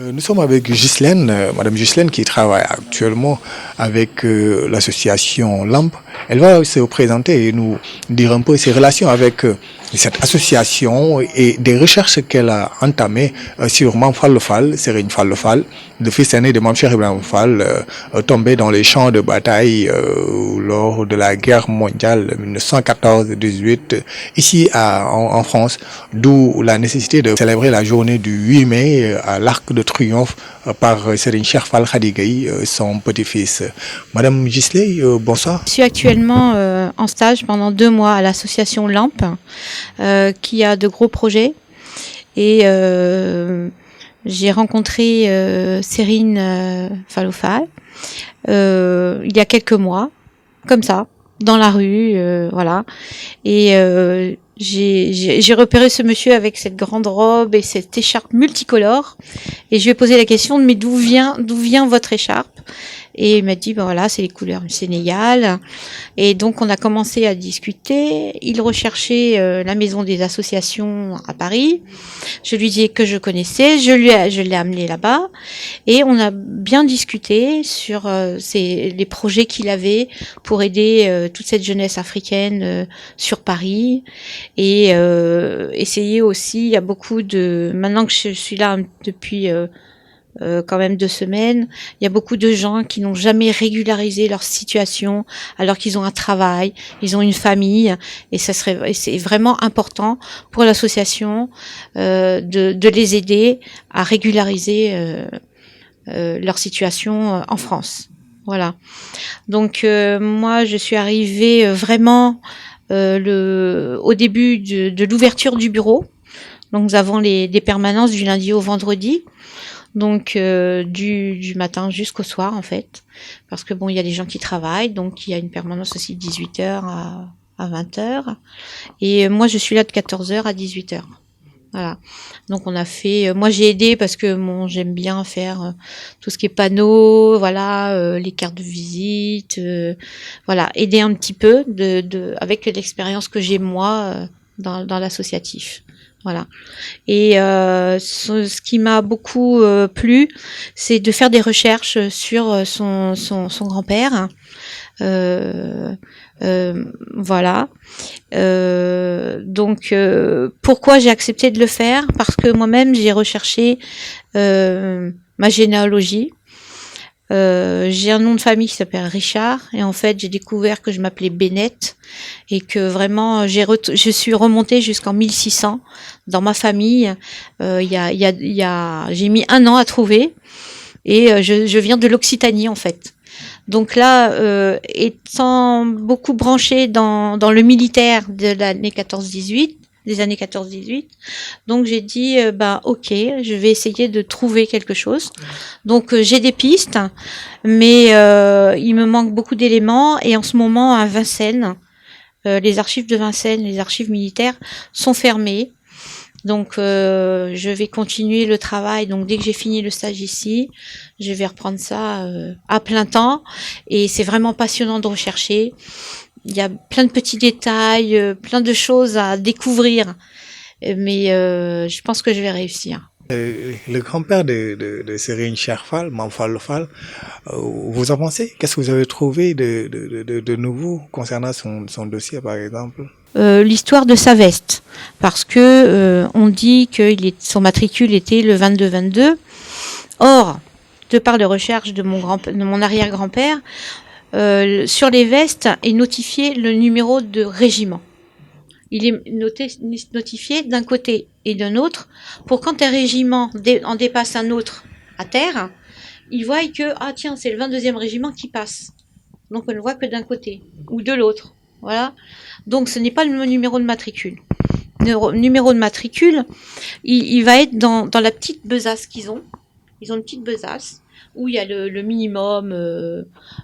Nous sommes avec Ghislaine, Madame Ghislaine qui travaille actuellement avec l'association LAMP. Elle va se présenter et nous dire un peu ses relations avec cette association et des recherches qu'elle a entamées sur Mame Fallou Fall, Serigne Fallou Fall, le fils aîné de Mame Cheikh Ibrahima Fall, tombé dans les champs de bataille lors de la guerre mondiale 1914-18 ici en France, d'où la nécessité de célébrer la journée du 8 mai à l'Arc de Triomphe par Serigne Cheikh Fall Khady Gueye, son petit-fils. Madame Gisley, bonsoir. Je suis actuellement en stage pendant 2 mois à l'association LAMP, qui a de gros projets. Et j'ai rencontré Serigne Fallou Fall il y a quelques mois, comme ça, dans la rue, voilà. Et j'ai repéré ce monsieur avec cette grande robe et cette écharpe multicolore. Et je lui ai posé la question, mais d'où vient votre écharpe? Et il m'a dit, ben voilà, c'est les couleurs du Sénégal. Et donc, on a commencé à discuter. Il recherchait la maison des associations à Paris. Je lui disais que je connaissais. Je l'ai amené là-bas. Et on a bien discuté sur les projets qu'il avait pour aider toute cette jeunesse africaine sur Paris. Et essayer aussi, il y a beaucoup de... Maintenant que je suis là depuis... quand même 2 semaines, il y a beaucoup de gens qui n'ont jamais régularisé leur situation alors qu'ils ont un travail, ils ont une famille, et c'est vraiment important pour l'association de les aider à régulariser leur situation en France. Voilà. Donc moi je suis arrivée vraiment au début de l'ouverture du bureau. Donc nous avons des permanences du lundi au vendredi. Donc du matin jusqu'au soir en fait, parce que bon, il y a des gens qui travaillent, donc il y a une permanence aussi de 18h à 20h, et moi je suis là de 14h à 18h. Voilà. Donc on a fait, moi j'ai aidé parce que bon, j'aime bien faire tout ce qui est panneaux, voilà, les cartes de visite, voilà, aider un petit peu avec l'expérience que j'ai moi dans l'associatif. Voilà. Et ce qui m'a beaucoup plu, c'est de faire des recherches sur son grand-père. Voilà. Donc, pourquoi j'ai accepté de le faire? Parce que moi-même, j'ai recherché ma généalogie. J'ai un nom de famille qui s'appelle Richard, et en fait j'ai découvert que je m'appelais Bennett, et que vraiment je suis remontée jusqu'en 1600 dans ma famille. J'ai mis 1 an à trouver, et je viens de l'Occitanie en fait. Donc là, étant beaucoup branchée dans le militaire de l'année 14-18, des années 14-18. Donc j'ai dit, ok, je vais essayer de trouver quelque chose. Donc j'ai des pistes, mais il me manque beaucoup d'éléments. Et en ce moment, à Vincennes, les archives de Vincennes, les archives militaires sont fermées. Donc je vais continuer le travail. Donc dès que j'ai fini le stage ici, je vais reprendre ça à plein temps. Et c'est vraiment passionnant de rechercher. Il y a plein de petits détails, plein de choses à découvrir, mais je pense que je vais réussir. Le grand-père de Serigne Cheikh Fall, Mame Fallou Fall, vous en pensez? Qu'est-ce que vous avez trouvé de nouveau concernant son dossier, par exemple? L'histoire de sa veste, parce que on dit que son matricule était le 22-22. Or, de par les recherches de mon arrière-grand-père, sur les vestes est notifié le numéro de régiment. Il est notifié d'un côté et d'un autre, pour quand un régiment en dépasse un autre à terre, ils voient que, ah tiens, c'est le 22e régiment qui passe. Donc on ne voit que d'un côté ou de l'autre. Voilà. Donc ce n'est pas le numéro de matricule. Le numéro de matricule, il va être dans la petite besace qu'ils ont. Ils ont une petite besace où il y a le minimum,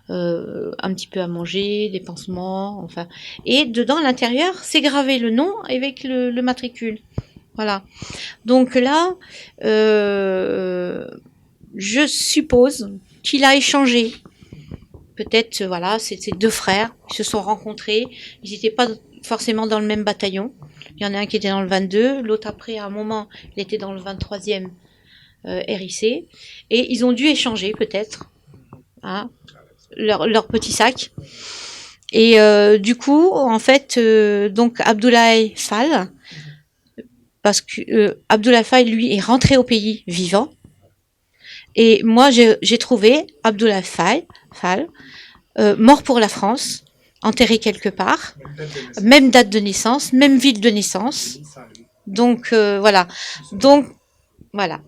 un petit peu à manger, des pansements, enfin. Et dedans, à l'intérieur, c'est gravé le nom avec le matricule. Voilà. Donc là, je suppose qu'il a échangé. Peut-être, voilà, c'est 2 frères qui se sont rencontrés. Ils n'étaient pas forcément dans le même bataillon. Il y en a un qui était dans le 22, l'autre après, à un moment, il était dans le 23e RIC, et ils ont dû échanger peut-être hein, leur petit sac. Et du coup, en fait, donc Abdoulaye Fall, parce que Abdoulaye Fall, lui, est rentré au pays vivant. Et moi, j'ai trouvé Abdoulaye Fall mort pour la France, enterré quelque part, même date de naissance, même ville de naissance. Donc voilà. Donc voilà.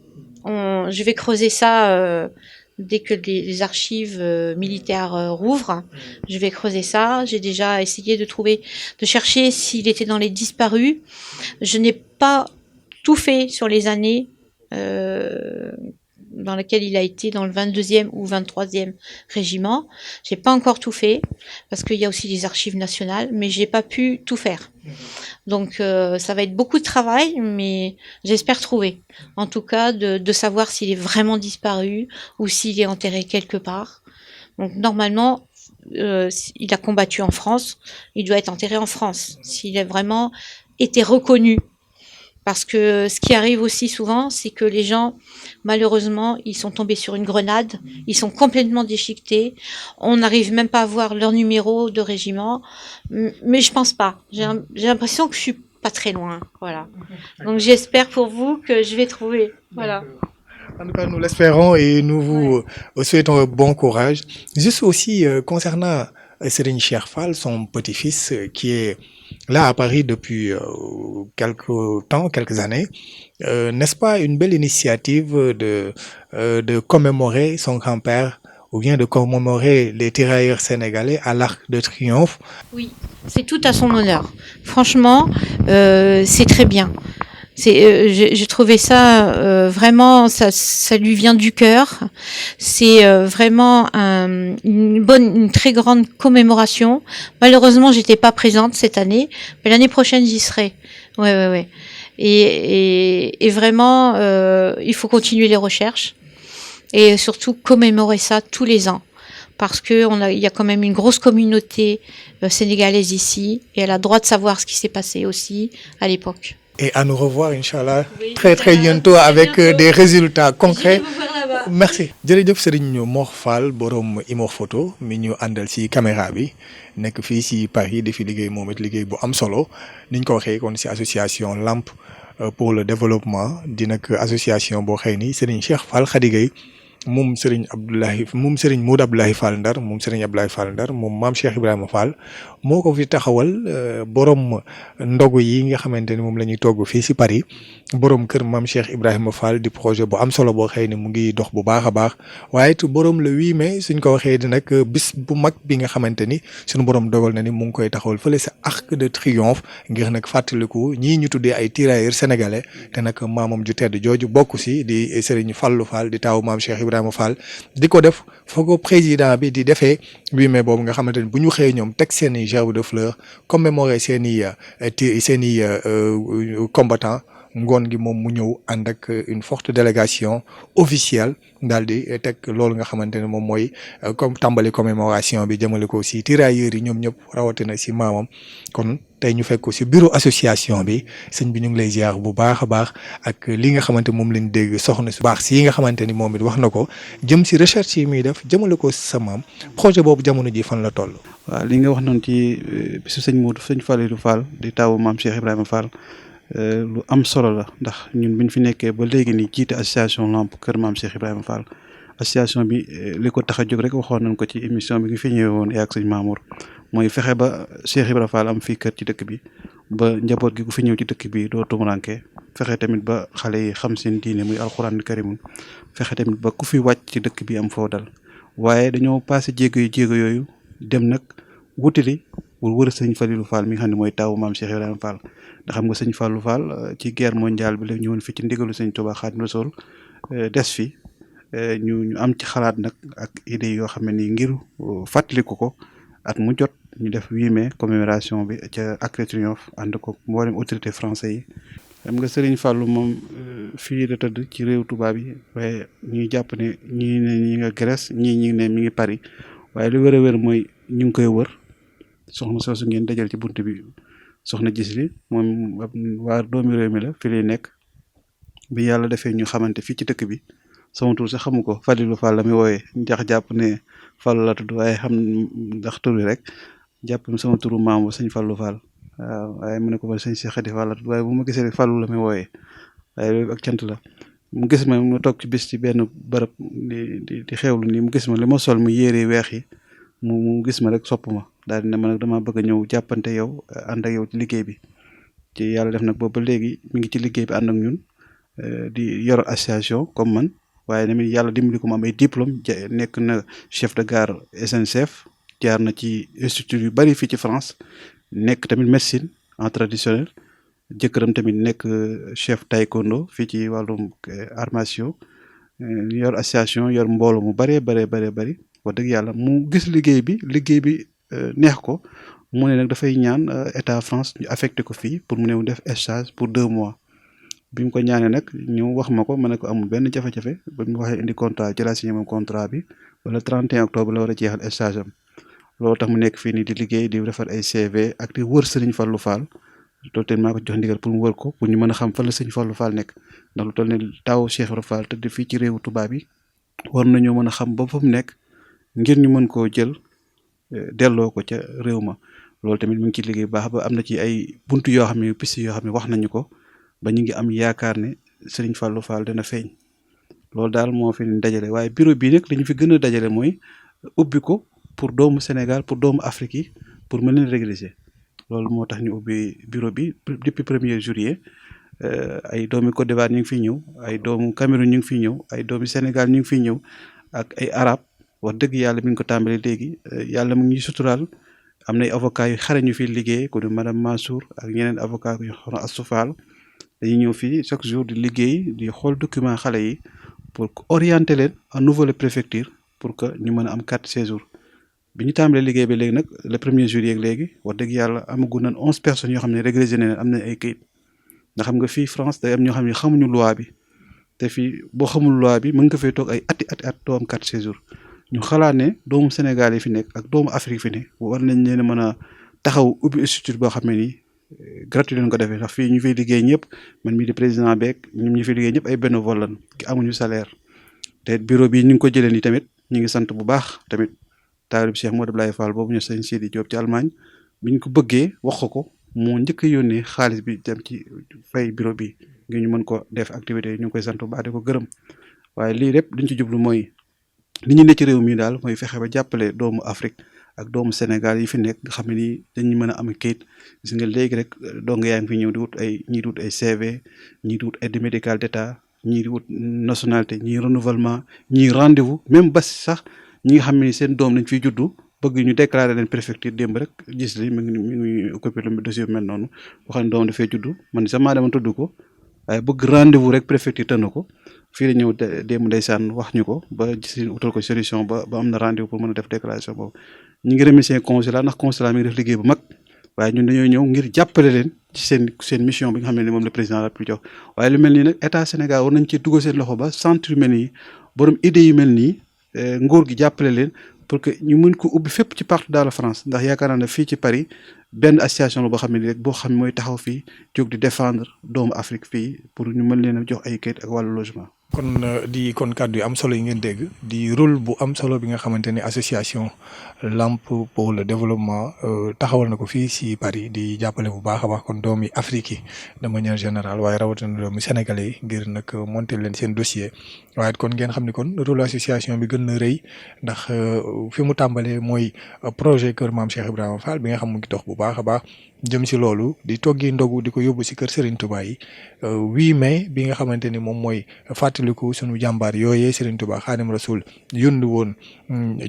Je vais creuser ça dès que les archives militaires rouvrent. Je vais creuser ça. J'ai déjà essayé de chercher s'il était dans les disparus. Je n'ai pas tout fait sur les années dans lesquelles il a été dans le 22e ou 23e régiment. J'ai pas encore tout fait parce qu'il y a aussi les archives nationales, mais j'ai pas pu tout faire. Donc ça va être beaucoup de travail, mais j'espère trouver. En tout cas, de savoir s'il est vraiment disparu ou s'il est enterré quelque part. Donc normalement, il a combattu en France, il doit être enterré en France. S'il a vraiment été reconnu. Parce que ce qui arrive aussi souvent, c'est que les gens, malheureusement, ils sont tombés sur une grenade, ils sont complètement déchiquetés, on n'arrive même pas à voir leur numéro de régiment, mais je pense pas. J'ai l'impression que je suis pas très loin, voilà. Donc j'espère pour vous que je vais trouver, voilà. En tout cas, nous l'espérons et nous vous souhaitons bon courage. Juste aussi concernant Serigne Cheikh Fall, son petit-fils, qui est là à Paris depuis quelques années, n'est-ce pas une belle initiative de commémorer son grand-père ou bien de commémorer les tirailleurs sénégalais à l'Arc de Triomphe? Oui, c'est tout à son honneur. Franchement, c'est très bien. J'ai trouvé ça vraiment, ça lui vient du cœur. C'est vraiment une très grande commémoration. Malheureusement, j'étais pas présente cette année, mais l'année prochaine j'y serai. Ouais. Et vraiment, il faut continuer les recherches et surtout commémorer ça tous les ans. Parce que il y a quand même une grosse communauté sénégalaise ici, et elle a le droit de savoir ce qui s'est passé aussi à l'époque. Et à nous revoir, Inch'Allah, très bientôt avec des résultats concrets. Merci. jërëjëf Serigne Mor Fall borom Imor Photo mi ñu àndal ci caméra bi nekk fii ci Paris di fi liggéey moom it liggéey bu am solo niñ ko waxee kon ci association LAMP pour le développement di nag association boo xëy ni Serigne Cheikh Fall Khady Gueye moom Serigne Modou Abdoulaye Fall Ndar moom Serigne Abdoulaye Fall Ndar moom maam Cheikh Ibrahima Fall moo ko fi taxawal borom ndogu yi nga xamante ni moom la ñuy togg fii ci Paris borom kër maam Cheikh Ibrahima Fall di projet bu am solo boo xëy ni mu ngi dox bu baax a baax waaye it borom le 8 mai suñ ko waxee di nag bis bu mag bi nga xamante ni suñu borom dogal na ni mu ngi koy taxawal fële sa Arc de Triomphe ngir nag fàttaliku ñii ñu tuddee ay tirailleurs sénégalais te nag maamam ju tedd jooju bokk ci di Serigne Fallou Fall di taawu maam Cheikh Ibrahima Fall di ko def foo ko président bi di defee 8 mai boobu nga xamante ni bu ñu xëyee ñoom teg seen i gerbe de fleurs commémorer seen i combattants ngoon gi moom mu ñëw ànd ak une forte délégation officielle daal di teg loolu nga xamante ne moom mooy comme tàmbali commémoration bi jëmale ko ci tirailleurs yi ñoom ñëpp rawatina ci maamam kon tey ñu fekk ko ci bureau association bi sëñ bi ñu ngi lay ziar bu baax a baax ak li nga xamante moom lañ dégg soxna su baax si yi nga xamante ni moom it wax na ko jëm ci recherche yi muy def jëmale ko ci sa maam projet boobu jamono ji fan la toll. waaw li nga wax noonu ci bisu sëñ Modou sëñ Falilou Fall di taawu maam Cheikh Ibrahima Fall. lu am solo la ndax ñun biñ fi nekkee ba léegi ni jiite association LAMP kër maam Cheikh Ibrahima Fall association bi li ko tax a jóg rek waxoon nañ ko ci émission bi nga fi ñëwee woon ak sëñ Mamour mooy fexe ba Cheikh Ibrahima Fall am fii kër ci dëkk bi ba njaboot gi ku fi ñëw ci dëkk bi doo tumuranke fexe tamit ba xale yi xam seen diine muy alxuraan karimun fexe tamit ba ku fi wàcc ci dëkk bi am foo dal waaye dañoo passé jéego yooyu dem nag wutali wër sëñ Falilou Fall mi nga xam ne mooy taawu maam Cheikh Ibrahima Fall ndax xam nga sëñ Fallou Fall ci guerre mondiale bi la ñëwoon fi ci ndigalu sëñ Touba Xaadimu Rasuul des fi ñu am ci xalaat nag ak idée yoo xam ne nii ngir fàttaliku ko at mu jot ñu def 8 mai commémoration bi ca Arc de Triomphe ànd ko mboolem autorité français yi. xam nga Serigne Fallou moom fii la tëdd ci réew tubaab yi waaye ñuy jàpp ne ñii ne ñi nga Grèce ñii ne mi ngi Paris waaye lu wér a wér mooy ñu ngi koy wër soxna soosu ngeen dajal ci bunt bi soxna gis li moom waa doomi réew mi la fi lay nekk bi yàlla defee ñu xamante fii ci dëkk bi sama tur sax xamu ko Fadilou Fall la muy wooyee jax jàpp ne Fall la tudd waaye xam ndax tur bi rek jàpp sama turu maam bu sëñ Fallou Fall waaw waaye mu ne ko ba sëñ Cheikh Khady Fall la tudd waaye bu ma gisee rek Fallou la muy wooyee waaye loolu ak cant la mu gis ma mu toog ci bis ci benn bërëb di xewlu nii mu gis ma li ma sol mu yére weex yi mu gis ma rek sopp ma daal di ne ma nag damaa bëgg a ñëw jàppante yow ànd ak yow ci liggéey bi ci yàlla def nag boobu ba léegi mi ngi ci liggéey bi ànd ak ñun di yor association comme man waaye tamit yàlla dimbali ko mu am ay diplôme nekk na chef de gare SNCF jaar na ci institut yu bari fii ci France nekk tamit médecine en traditionnel jëkkëram tamit nekk chef taekwondo fii ci wàllum arts martiaux yor association yor mbooloo mu bëree bëri wax dëgg yàlla mu gis liggéey bi neex ko mu ne nag dafay ñaan état France ñu affecté ko fii pour mu ne def stage pour 2 mois bi mu ko ñaanee nag ñu wax ma ko ma ne ko amul benn jafe-jafe ba mu waxee indi contrat ci laa signé moom contrat bi wala 31 octobre la war a jeexal stage am loolu tax mu nekk fii nii di liggéey di defar ay CV ak di wër Serigne Fallou Fall loolu tamit maa ko jox ndigal pour mu wër ko pour ñu mën a xam fan la Serigne Fallou Fall nekk ndax lu toll ne taw Cheikh Ibra Fall te di fii ci réewu tubaab yi war nañoo mën a xam ba fa mu nekk ngir ñu mën koo jël delloo ko ca réew ma loolu tamit mu ngi ci liggéey bu baax ba am na ci ay buntu yoo xam ne piste yoo xam ne wax nañu ko ba ñu ngi am yaakaar ne Serigne Fallou Fall dana feeñ loolu daal moo fi dajale waaye bureau bii nag li ñu fi gën a dajale mooy ubbi ko pour doomu Sénégal pour doomu Afrique yi pour mën leen régulariser loolu moo tax ñu ubbi bureau bi depuis 1er juillet ay doomi Côte d'Ivoire ñu ngi fiy ñëw ay doomu Cameroun ñu ngi fiy ñëw ay doomi Sénégal ñu ngi fiy ñëw ak ay arab wax dëgg yàlla mi ngi ko tàmbalee léegi yàlla mu ngi ñuy suturaal am na ay avocats yu xare ñu fi liggéey ku di madame Mansour ak ñeneen avocat yu xono Astou Fall dañuy ñëw fii chaque jour di liggéey di xool document xale yi pour orienter leen à nouveau les préfecture pour que ñu mën a am carte séjour bi ñu tàmbalee liggéey bi léegi nag le 1er juillet ak léegi wax dëgg yàlla amagu nañ 11 personnes yoo xam ne régularisé nañ am nañ ay kayit nga xam nga fii France day am ñoo xam ne xamuñu loi bi te fii boo xamul loi bi mën nga fay toog ay ati doo am carte séjour ñu xalaat ne doomu Sénégal yi fi nekk ak doomu Afrique fi ne war nañ leen a mën a taxaw ubbi institut boo xam ne nii gratuit leen ko defee ndax fii ñu fiy liggéey ñëpp man mii di président beeg ñoom ñu fiy liggéey ñëpp ay bénévole lan ki amuñu salaire te bureau bi ñu ngi ko jëlee nii tamit ñu ngi sant bu baax tamit taalib Cheikh Modou Abdoulaye Fall boobu ñu sëñ Sidi Diop ci Allemagne bi ñu ko bëggee wax ko moo njëkk a yónnee xaalis bi dem ci fay bureau bi ngir ñu mën ko def activité ñu ngi koy sant bu baax di ko gërëm waaye lii lépp liñ ci jublu mooy li ñu ne ci réew mi daal mooy fexe ba jàppale doomu Afrique ak doomu Sénégal yi fi nekk nga xam ne nii dañuy mën a am kayit gis nga léegi rek dong yaa ngi fi ñëw di wut ñii di wut ay CV ñii di wut aide médicale d'état ñii di wut nationalité ñii renouvellement ñii rendez-vous même ba sax ñi nga xam ne seen doom lañ fiy juddu bëgg ñu déclarer leen préfecture démb rek gis li mi ngi occupé lu dossier mel noonu boo xam ne doom dafay juddu man sax maa dama tudd ko waaye bëgg rendez-vous rek préfecture tënn ko fii la ñëw démb ndeysaan wax ñu ko ba gis utal ko solution ba am na rendez-vous pour mën a def déclaration boobu ñu ngi remercier consulat ndax consulat mi ngi def liggéey bu mag waaye ñun dañoo ñëw ngir jàppale leen ci seen mission bi nga xam ne moom le président de la République jox waaye lu mel nii nag état Sénégal war nañ ci dugal seen loxo ba centre yu mel nii borom idée yu mel nii nguur gi jàppale leen pour que ñu mën ko ubbi fépp ci partout dans la France ndax yaakaar naa ne fii ci Paris benn association la boo xam ne rek boo xam ne mooy taxaw fii jóg di défendre doomu Afrique fii pour ñu mën leen a jox ay kayit ak wàllu logement. kon kàddu yu am solo yi ngeen dégg di rôle bu am solo bi nga xamante ni association Lamp pour le développement taxawal na ko fii si Paris di jàppale bu baax a baax kon doomi Afrique yi de manière générale waaye rawatina doomi sénégalais yi ngir nag monter leen seen dossier waaye kon ngeen xam ni kon rôle association bi gën na rëy ndax fi mu tàmbalee mooy projet Kër Maam Cheikh Ibrahima Fall bi nga xam mu ngi dox bu baax a baax jëm si loolu di toggi ndogu di ko yóbbu si kër Serigne Touba yi 8 mai bi nga xamante ni moom mooy fàttaliku sunu jàmbaar yooyee Serigne Touba Xaadim Rasul yónni woon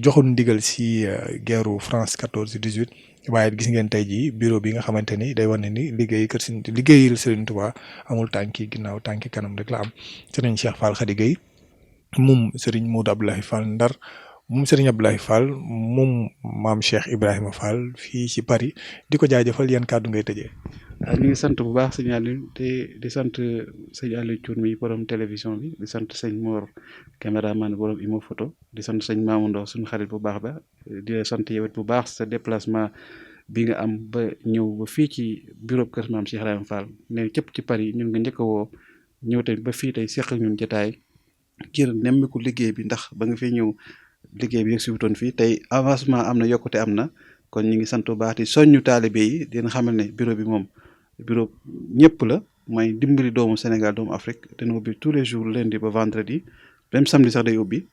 joxoon ndigal si guerru France 14-18 waaye gis ngeen tey jii bureau bi nga xamante ni day wane ni liggéeyal Serigne Touba amul tànki ginnaaw tànki kanam rek la am Serigne Cheikh Fall Khady Gueye moom Serigne Modou Abdoulaye Fall Ndar moom Serigne Abdoulaye Fall moom maam Cheikh Ibrahima Fall fii ci Paris di ko jaajëfal yan kàddu ngay tëjee. ñu ngi sant bu baax sëñ Aliou te di sant sëñ Aliou Thioune mi borom télévision bi di sant sëñ Mor caméraman borom Imo photo di sant sëñ Mamadou Ndaw suñu xarit bu baax ba di la sant yow it bu baax sa déplacement bi nga am ba ñëw ba fii ci bureau Kër Maam Cheikh Ibrahima Fall ne cëpp ci Paris ñun nga njëkk a woo ñëw tamit ba fii tey seq ak ñun jotaay ngir nemmiku liggéey bi ndax ba nga fi ñëw liggéey bi yegg si wutoon fii tey avancement am na yokkute am na kon ñu ngi sant bu baax di soññu taalibe yi dina xamal ne bureau bi moom bureau ñëpp la mooy dimbali doomu Sénégal doomu Afrique dina ubbi tous les jours lundi ba vendredi même samedi sax day ubbi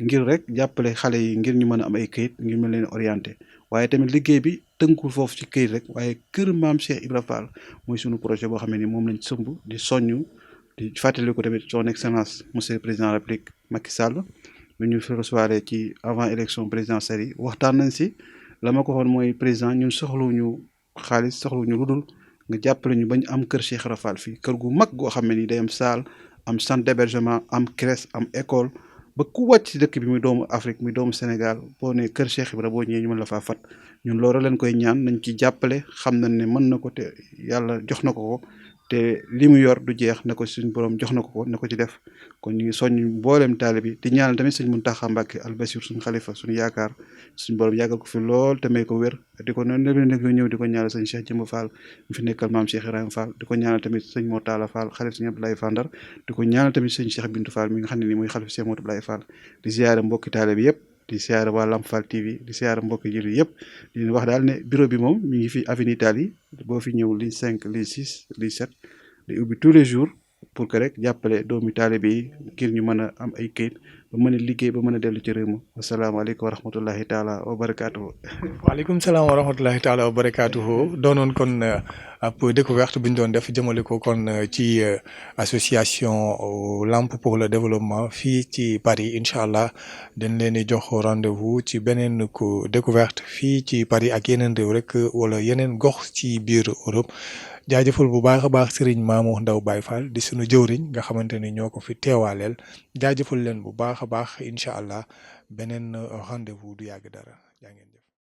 ngir rek jàppale xale yi ngir ñu mën a am ay këyit ngir mën leen orienté waaye tamit liggéey bi tënkul foofu ci këyit rek waaye kër maam Cheikh Ibra Fall mooy sunu projet boo xam ne ni moom lañ sëmb di soññu di fàttali ko tamit son excellence monsieur le président de la République Macky Sall bu ñu fi recevoir ci avant élection présidentielle yi waxtaan nañ si la ma ko waxoon mooy président ñun soxluwuñu xaalis soxluwuñu lu dul nga jàppale ñu bañ am kër Cheikh Ibra Fall fii kër gu mag goo xam ne ni day am salle am centre d'hébergement am crèche am école ba ku wàcc ci dëkk bi muy doomu Afrique muy doomu Sénégal boo ne kër Cheikh Ibra boo ñëwee ñu mën la faa fat ñun loolu leen koy ñaan nañ ci jàppale xam nañ ne mën na ko te yàlla jox na ko te li mu yor du jeex na ko suñ borom jox na ko na ko ci def kon ñu ngi soññ mboolem taale bi di ñaanal tamit sëñ Mountakha Mbacké Al Bassir suñu xalifa suñu yaakaar suñu borom yàggal ko fi lool te may ko wér di ko noonu nekk ñëw di ko ñaanal sëñ Cheikh Jëmb Fall mu fi nekkal maam Cheikh Ibrahima Fall di ko ñaanal tamit sëñ Mortala Fall xalif sëñ Abdoulaye Fall Ndar di ko ñaanal tamit sëñ Cheikh Bintou Fall mi nga xam ne ni mooy xalif Cheikh Modou Abdoulaye Fall di ziyaare mbokki taale bi yëpp di siyaare waa Lamp Fall TV di siyaare mbokki jullit yëpp di leen wax daal ne bureau bi moom mi ngi fi avenue Italie boo fi ñëw ligne 5 ligne 6 ligne 7 di ubbi tous les jours pour que rek jàppale doomi taalibe yi ngir ñu mën a am ay këyit ba mën a liggéey ba mën a dellu ci réew mi wasalaamaaleykum wa rahmatullahi taala wa barakaatuhu. waaleykum salaam wa rahmatullahi taala wa barakaatuhu doonoon kon ab découverte bu ñu doon def jëmale ko kon ci association Lamp pour le développement fii ci Paris incha allah dañ leen di jox rendez-vous ci beneen ko découverte fii ci Paris ak yeneen réew rek wala yeneen gox ci biir Europe. jaajëfal bu baax a baax Serigne Mamou Ndaw Baye Fall di sunu jëwriñ nga xamante ni ñoo ko fi teewaaleel jaajëfal leen bu baax a baax incha allah beneen rendez-vous du yàgg dara jaa ngeen jëf